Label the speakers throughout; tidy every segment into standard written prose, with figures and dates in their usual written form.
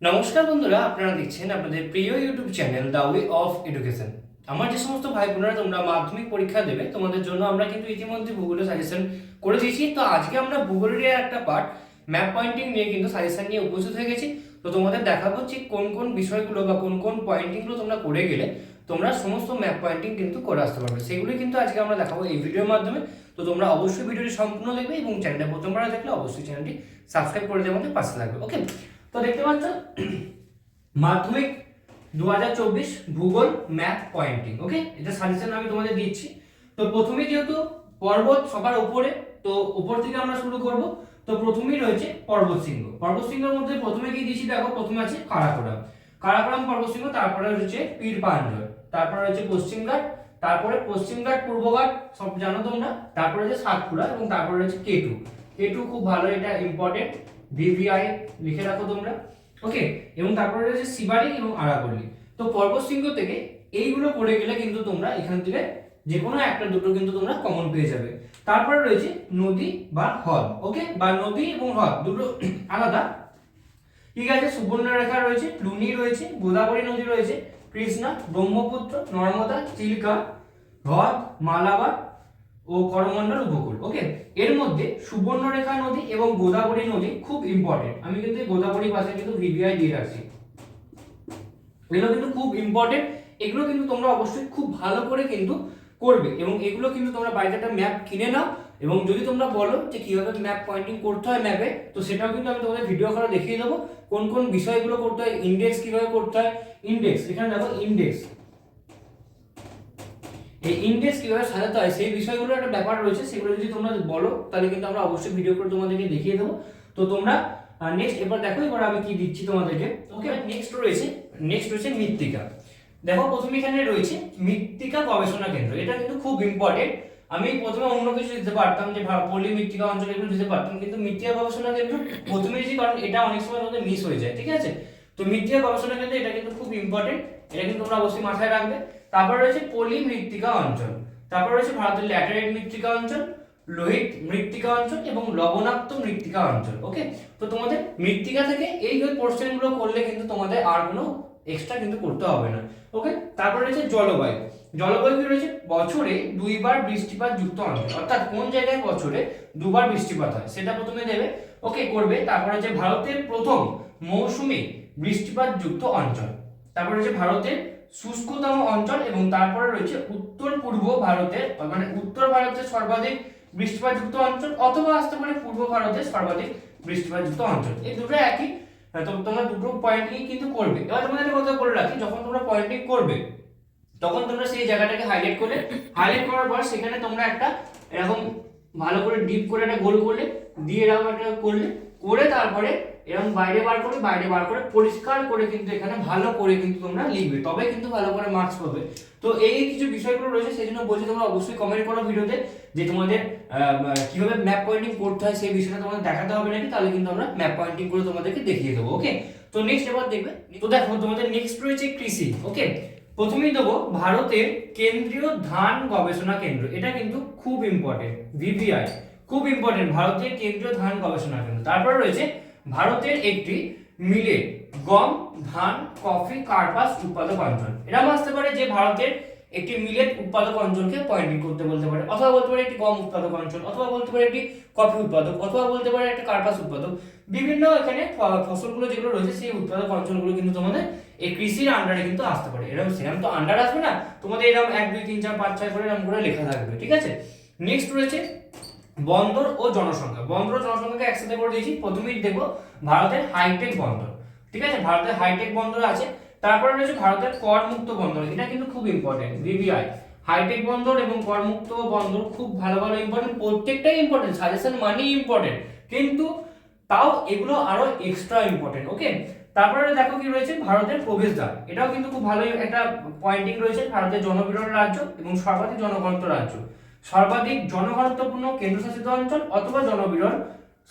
Speaker 1: নমস্কার বন্ধুরা, আপনারা দেখছেন আপনাদের প্রিয় YouTube channel the way of education. আমার যে সমস্ত ভাই বোনেরা তোমরা মাধ্যমিক পরীক্ষা দেবে, তোমাদের জন্য আমরা কিন্তু ইতিমধ্যে ভূগোলের সাজেশন করে দিয়েছি। তো আজকে আমরা ভূগোলের একটা পার্ট ম্যাপ পয়েন্টিং নিয়ে কিন্তু সাজেশন নিয়ে উপস্থিত হয়ে গেছি। তো তোমাদের দেখাবো যে কোন কোন বিষয়গুলো বা কোন কোন পয়েন্টিংগুলো তোমরা করে গেলে তোমরা সমস্ত ম্যাপ পয়েন্টিং কিন্তু করে আসতে পারবে, সেগুলি কিন্তু আজকে আমরা দেখাবো এই ভিডিওর মাধ্যমে। তো তোমরা অবশ্যই ভিডিওটি সম্পূর্ণ দেখবে এবং চ্যানেলটা প্রথমবার দেখলে অবশ্যই চ্যানেলটি সাবস্ক্রাইব করে দেওয়ার মধ্যে পাশে লাগবে। ওকে, তো দেখতে পাচ্ছ মাধ্যমিক 2024 ভূগোল ম্যাপ পয়েন্টিং। ওকে, এটা সাজেশন আমি তোমাদের দিচ্ছি। তো প্রথমে যেহেতু পর্বত সবার উপরে, তো উপর থেকে আমরা শুরু করব। তো প্রথমেই রয়েছে পর্বত শৃঙ্গ। পর্বত শৃঙ্গের মধ্যে প্রথমে কি দিয়েছি দেখো, প্রথমে আছে কারাকোরাম, কারাকোরাম পর্বত শৃঙ্গ, তারপরে রয়েছে পীর পাঞ্জর, তারপরে রয়েছে পশ্চিমঘাট, তারপরে পশ্চিমঘাট পূর্বঘাট সব জানো তোমরা, তারপরে রয়েছে সাতপুরা এবং তারপরে রয়েছে কেটু। কেটু খুব ভালো, এটা ইম্পর্টেন্ট, ভিভিআই লিখে রাখো তোমরা। ওকে, এবং তারপরে রয়েছে শিবালিক এবং আরাবল্লী। তো পর্বত শৃঙ্গ থেকে এইগুলো পড়ে গেলে কিন্তু তোমরা এখান থেকে যে কোনো একটা দুটো কিন্তু তোমরা কমন পেয়ে যাবে। তারপরে রয়েছে নদী বা হ্রদ। ওকে, বা নদী এবং হ্রদ দুটো আলাদা, ঠিক আছে। সুবর্ণরেখা রয়েছে, লুনি রয়েছে, গোদাবরী নদী রয়েছে, কৃষ্ণা, ব্রহ্মপুত্র, নর্মদা, চিল্কা, হ্রদ, মালাবার ও করমণ্ডল উপকূল। ওকে, এর মধ্যে সুবর্ণরেখা নদী এবং গোদাবরী নদী খুব ইম্পর্টেন্ট। আমি কিন্তু গোদাবরী পাশে কিন্তু ভিভিআই দিয়ে রাখছি, এগুলো কিন্তু খুব ইম্পর্টেন্ট। এগুলো কিন্তু তোমরা অবশ্যই খুব ভালো করে কিন্তু করবে এবং এগুলো কিন্তু তোমরা বাড়িতে একটা ম্যাপ কিনে নাও। এবং যদি তোমরা বলো যে কিভাবে ম্যাপ পয়েন্টিং করতে হয় ম্যাপে, তো সেটাও কিন্তু আমি তোমাদের ভিডিও করে দেখিয়ে দেবো কোন কোন বিষয়গুলো করতে হয়, ইন্ডেক্স কিভাবে করতে হয়। ইন্ডেক্স, এখানে দেখো ইন্ডেক্স, এই ইন্ডেক্স কিভাবে সাজাতে হয় সেই বিষয়গুলো একটা ব্যাপার রয়েছে, সেগুলো যদি তোমরা বলো তাহলে কিন্তু আমরা অবশ্যই ভিডিও করে তোমাদেরকে দেখিয়ে দেবো। তো তোমরা নেক্সট এবার দেখো, এবার আমি কি দিচ্ছি তোমাদেরকে। ওকে, নেক্সট রয়েছে মৃত্তিকা। দেখো প্রথমে এখানে রয়েছে মৃত্তিকা গবেষণা কেন্দ্র, এটা কিন্তু খুব ইম্পর্টেন্ট। আমি প্রথমে অন্য কিছু দিতে পারতাম, যে পল্লী মৃত্তিকা অঞ্চল এগুলো দিতে পারতাম, কিন্তু মৃত্তিকা গবেষণা কেন্দ্র প্রথমে দিয়েছি কারণ এটা অনেক সময় তোমাদের মিস হয়ে যায়, ঠিক আছে। তো মৃত্তিকা গবেষণা কেন্দ্র এটা কিন্তু খুব ইম্পর্টেন্ট, এটা কিন্তু তোমরা অবশ্যই মাথায় রাখবে। তারপর রয়েছে পলি মৃত্তিকা অঞ্চল, তারপর রয়েছে ভারতের ল্যাটেরাইট মৃত্তিকা অঞ্চল, লোহিত মৃত্তিকা অঞ্চল এবং লবণাক্ত মৃত্তিকা অঞ্চল। ওকে, তো তোমাদের মৃত্তিকা থেকে এই পোর্শনগুলো করলে কিন্তু তোমাদের আর কোনো এক্সট্রা কিন্তু করতে হবে না। ওকে, তারপর রয়েছে জলবায়ু। জলবায়ু কি রয়েছে, বছরে দুইবার বৃষ্টিপাত যুক্ত অঞ্চল, অর্থাৎ কোন জায়গায় বছরে দুবার বৃষ্টিপাত হয় সেটা প্রথমে দেবে। ওকে, করবে। তারপরে হচ্ছে ভারতের প্রথম মৌসুমী বৃষ্টিপাত যুক্ত অঞ্চল, তারপরে হচ্ছে ভারতের শুষ্কতম অঞ্চল এবং তারপরে রয়েছে উত্তর পূর্ব ভারতের, মানে উত্তর ভারতের সর্বাধিক বৃষ্টিপাতযুক্ত অঞ্চল, অথবা আসতে পারে পূর্ব ভারতের সর্বাধিক বৃষ্টিপাতযুক্ত অঞ্চল। এই দুটো একই, তো তোমরা দুটো পয়েন্টিং কিন্তু করবে। এবার তোমাদের কথা বলে রাখি, যখন তোমরা পয়েন্টিং করবে তখন তোমরা সেই জায়গাটাকে হাইলাইট করলে, হাইলাইট করার পর সেখানে তোমরা একটা এরকম ভালো করে ডিপ করে একটা গোল করলে, দিয়ে এরকম একটা করলে, করে তারপরে এরকম বাইরে বার করে পরিষ্কার করে কিন্তু এখানে ভালো করে কিন্তু তোমরা লিখবে, তবে কিন্তু ভালো করে মার্কস পাবে। তো এই কিছু বিষয়গুলো রয়েছে, সেই জন্য বলছি তোমরা অবশ্যই কমেন্ট করো ভিডিওতে যে তোমাদের কিভাবে ম্যাপ পয়েন্টিং করতে হয় সেই বিষয়টা তোমাদের দেখাতে হবে নাকি, তাহলে কিন্তু আমরা ম্যাপ পয়েন্টিং করে তোমাদেরকে দেখিয়ে দেবো। ওকে, তো নেক্সট এবার দেখবে। তো দেখো তোমাদের নেক্সট রয়েছে কৃষি। ওকে, প্রথমেই দেবো ভারতের কেন্দ্রীয় ধান গবেষণা কেন্দ্র, এটা কিন্তু খুব ইম্পর্টেন্ট, ভিভিআই খুব ইম্পর্টেন্ট, ভারতের কেন্দ্রীয় ধান গবেষণা কেন্দ্র। তারপর রয়েছে ভারতের একটি মিলেট, গম, ধান, কফি, কার্পাস উৎপাদক অঞ্চল। এরকম আসতে পারে যে ভারতের একটি মিলেট উৎপাদক অঞ্চলকে পয়েন্টিং করতে বলতে পারে, অথবা বলতে পারে একটি গম উৎপাদক অঞ্চল, অথবা বলতে পারে একটি কফি উৎপাদক, অথবা বলতে পারে একটা কার্পাস উৎপাদক। বিভিন্ন এখানে ফসলগুলো যেগুলো রয়েছে সেই উৎপাদক অঞ্চলগুলো কিন্তু তোমাদের এই কৃষির আন্ডারে কিন্তু আসতে পারে। এরকম সেরকম তো আন্ডার আসবে না, তোমাদের এরকম 1 2 3 4 5 6 করে এরকম করে লেখা থাকবে, ঠিক আছে। নেক্সট রয়েছে বন্দর ও জনসংখ্যা। বন্দর ও জনসংখ্যাকে একসাথে করে দিয়েছি। প্রথমেই দেখবো ভারতের হাইটেক বন্দর, ঠিক আছে, ভারতের হাইটেক বন্দর আছে। তারপরে রয়েছে ভারতের করমুক্ত বন্দর, এটা কিন্তু খুব ইম্পর্টেন্ট, ভিভিআই হাইটেক বন্দর এবং করমুক্ত বন্দর খুব ভালো ভালো ইম্পর্টেন্ট, প্রত্যেকটাই ইম্পর্টেন্ট, সাজেশন মানেই ইম্পর্টেন্ট, কিন্তু তাও এগুলো আরো এক্সট্রা ইম্পর্টেন্ট। ওকে, তারপরে দেখো কি রয়েছে ভারতের প্রবেশদ্বার, এটাও কিন্তু খুব ভালো একটা পয়েন্টিং রয়েছে, ভারতের জনবিরল রাজ্য এবং সর্বাধিক জনঘনত্ব রাজ্য, সর্বাধিক জনঘনত্বপূর্ণ কেন্দ্রশাসিত অঞ্চল, অথবা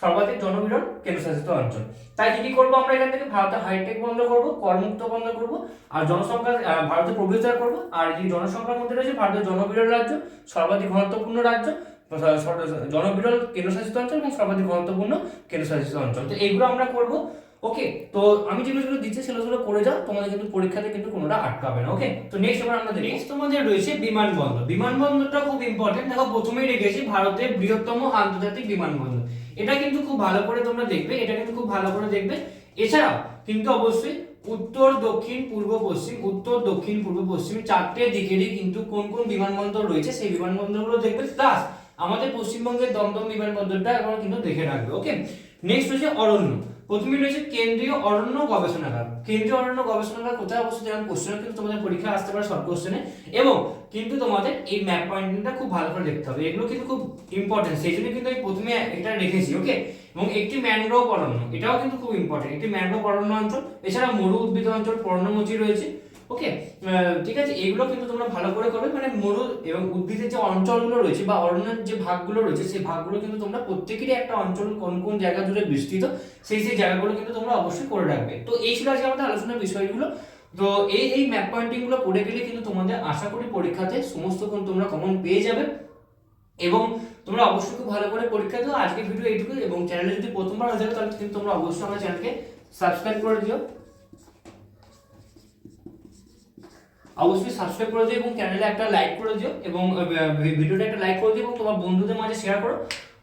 Speaker 1: সর্বাধিক জনবিরল কেন্দ্রশাসিত অঞ্চল। তাই কি করবো আমরা এখান থেকে ভারতের হাইটেক বন্ধ করব, করমুক্ত বন্ধ করব, আর জনসংখ্যা ভারতের প্রবেশদ্বার করব, আর এই জনসংখ্যার মধ্যে রয়েছে ভারতের জনবিরল রাজ্য, সর্বাধিক ঘনত্বপূর্ণ রাজ্য, জনবিরল কেন্দ্রশাসিত অঞ্চল এবং সর্বাধিক ঘনত্বপূর্ণ কেন্দ্রশাসিত অঞ্চল। তো এইগুলো আমরা করব। ওকে, তো আমি যেগুলো দিচ্ছি সেগুলো করে যাও, তোমাদের কিন্তু পরীক্ষাতে কিন্তু কোনোটা আটকাবে না। ওকে, তো নেক্সট এবার আমাদের নেক্সট তোমাদের রয়েছে বিমানবন্দর। বিমানবন্দরটা খুব ইম্পর্টেন্ট। দেখো প্রথমেই রেখেছি ভারতের বৃহত্তম আন্তর্জাতিক বিমানবন্দর, এটা কিন্তু খুব ভালো করে তোমরা দেখবে, এটা কিন্তু খুব ভালো করে দেখবে। এছাড়াও কিন্তু অবশ্যই উত্তর দক্ষিণ পূর্ব পশ্চিম, উত্তর দক্ষিণ পূর্ব পশ্চিম চারটে দিকেরই কিন্তু কোন কোন বিমানবন্দর রয়েছে সেই বিমানবন্দরগুলো দেখবে, প্লাস আমাদের পশ্চিমবঙ্গের দমদম বিমানবন্দরটা এখন কিন্তু দেখে রাখবে। ওকে, নেক্সট হচ্ছে অরণ্য। প্রথমে রয়েছে কেন্দ্রীয় অরণ্য গবেষণাগার। কেন্দ্রীয় অরণ্য গবেষণাগার কোথায় অবস্থিত, এরকম কোশ্চেন কিন্তু তোমাদের পরীক্ষা আসতে পারে শর্ট কোশ্চেনে, এবং কিন্তু তোমাদের এই ম্যাপ পয়েন্টিংটা খুব ভালো করে দেখতে হবে, এগুলো কিন্তু খুব ইম্পর্টেন্ট, সেই জন্য কিন্তু আমি প্রথমে এটা রেখেছি। ওকে, এবং একটি ম্যানগ্রোভ অরণ্য, এটাও কিন্তু খুব ইম্পর্টেন্ট, একটি ম্যানগ্রোভ অরণ্য অঞ্চল। এছাড়া মরু উদ্ভিদ অঞ্চল পর্ণমোচী রয়েছে। ওকে, ঠিক আছে, এগুলো কিন্তু তোমরা ভালো করে করবে, মানে মরু এবং উদ্ভিদের যে অঞ্চলগুলো রয়েছে বা অরণ্যের যে ভাগগুলো রয়েছে সেই ভাগগুলো কিন্তু তোমরা প্রত্যেকেরই একটা অঞ্চল কোন কোন জায়গা জুড়ে বিস্তৃত সেই সেই জায়গাগুলো কিন্তু তোমরা অবশ্যই করে রাখবে। তো এই ছিল আজকে আমাদের আলোচনার বিষয়গুলো। তো এই ম্যাপ পয়েন্টিং গুলো করে গেলে কিন্তু তোমাদের আশা করি পরীক্ষাতে সমস্ত কোন তোমরা কমন পেয়ে যাবে, এবং তোমরা অবশ্যই খুব ভালো করে পরীক্ষা দিও। আজকে ভিডিও এইটুকু, এবং চ্যানেলে যদি প্রথমবার হয়ে যাবে তাহলে কিন্তু তোমরা অবশ্যই আমার চ্যানেলকে সাবস্ক্রাইব করে দিও, অবশ্যই সাবস্ক্রাইব করে দিও, এবং চ্যানেলে একটা লাইক করে দিও, এবং ভিডিওটা একটা লাইক করে দিও, এবং তোমার বন্ধুদের মাঝে শেয়ার করো।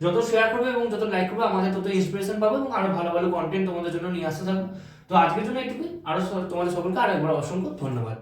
Speaker 1: যত শেয়ার করবে এবং যত লাইক করবে আমাদের তত ইন্সপিরেশন পাবো, এবং আরো ভালো ভালো কন্টেন্ট তোমাদের জন্য নিয়ে আসতে থাকবো। তো আজকের জন্য এইটুকুই, আরো তোমাদের সকলকে আরেকবার অসংখ্য ধন্যবাদ।